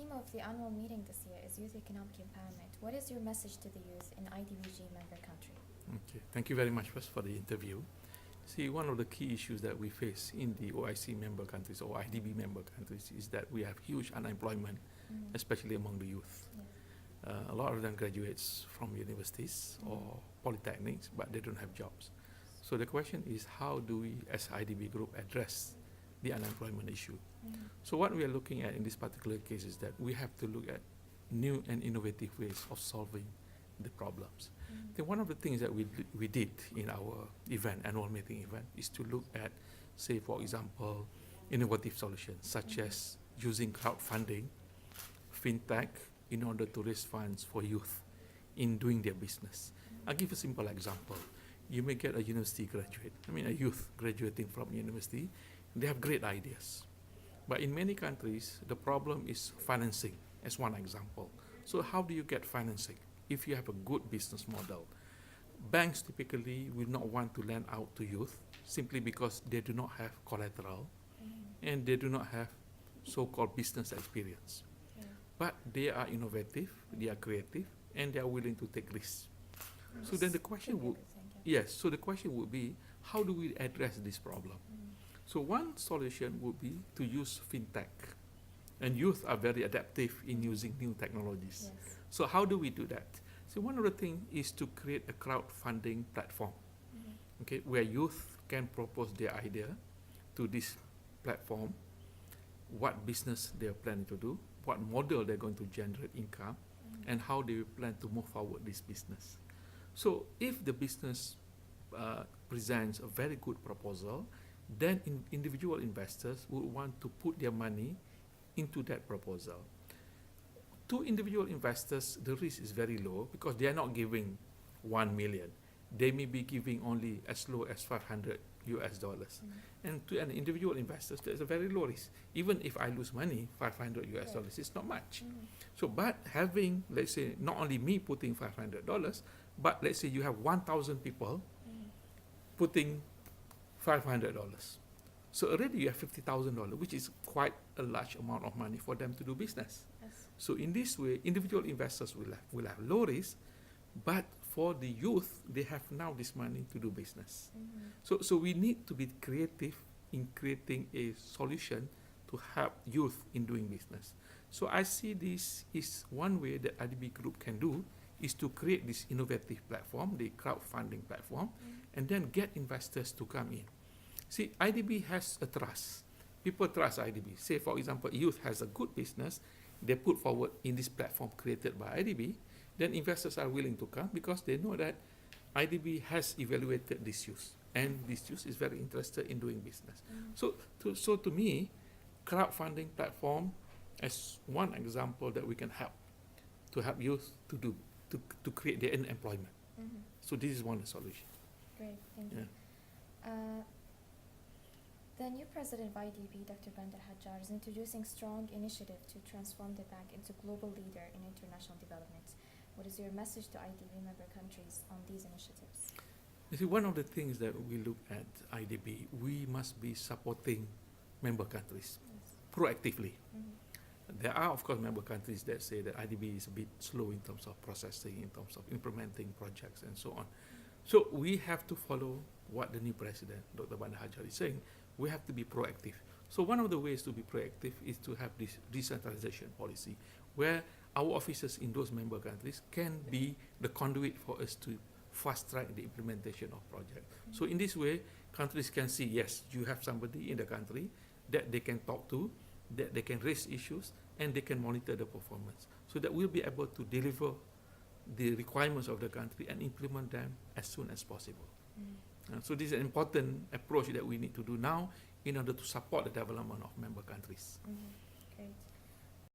theme of the annual meeting this year is Youth Economic Empowerment. What is your message to the youth in IDBG member country? Okay, thank you very much first for the interview. See, one of the key issues that we face in the OIC member countries or IDB member countries is that we have huge unemployment, especially among the youth. Yes. A lot of them graduates from universities or polytechnics, but they don't have jobs. So the question is, how do we as IDB group address the unemployment issue? So what we are looking at in this particular case is that we have to look at new and innovative ways of solving the problems. Then one of the things that we did in our event, annual meeting event, is to look at, say, for example, innovative solutions such as using crowdfunding, fintech, in order to raise funds for youth in doing their business. I'll give a simple example. You may get a university graduate, a youth graduating from university, they have great ideas. But in many countries, the problem is financing, as one example. So how do you get financing? If you have a good business model, banks typically will not want to lend out to youth simply because they do not have collateral and they do not have so-called business experience. But they are innovative, they are creative, and they are willing to take risks. So then the question would, so the question would be, how do we address this problem? So one solution would be to use fintech. And youth are very adaptive in using new technologies. Yes. So how do we do that? So one of the things is to create a crowdfunding platform, where youth can propose their idea to this platform, what business they are planning to do, what model they're going to generate income, and how they plan to move forward this business. So if the business presents a very good proposal, then individual investors would want to put their money into that proposal. To individual investors, the risk is very low because they are not giving 1 million. They may be giving only as low as $500. And to an individual investors, there's a very low risk. Even if I lose money, $500 is not much. So, but having, let's say, not only me putting $500, but let's say you have 1,000 people putting $500. So already you have $50,000, which is quite a large amount of money for them to do business. Yes. So in this way, individual investors will have low risk, but for the youth, they have now this money to do business. So we need to be creative in creating a solution to help youth in doing business. So I see this is one way that IDB Group can do, is to create this innovative platform, the crowdfunding platform, and then get investors to come in. See, IDB has a trust. People trust IDB. Say, for example, youth has a good business, they put forward in this platform created by IDB, then investors are willing to come because they know that IDB has evaluated this youth, and this youth is very interested in doing business. So to me, crowdfunding platform is one example that we can help youth to create their own employment. So this is one solution. Great, thank you. The new president of IDB, Dr. Bandar Hajjar, is introducing strong initiative to transform the bank into global leader in international development. What is your message to IDB member countries on these initiatives? You see, one of the things that we look at IDB, we must be supporting member countries proactively. There are, of course, member countries that say that IDB is a bit slow in terms of processing, in terms of implementing projects, and so on. So we have to follow what the new president, Dr. Bandar Hajjar, is saying. We have to be proactive. So one of the ways to be proactive is to have this decentralization policy, where our officers in those member countries can be the conduit for us to fast-track the implementation of projects. So in this way, countries can see, yes, you have somebody in the country that they can talk to, that they can raise issues, and they can monitor the performance, so that we'll be able to deliver the requirements of the country and implement them as soon as possible. So this is an important approach that we need to do now in order to support the development of member countries. Great.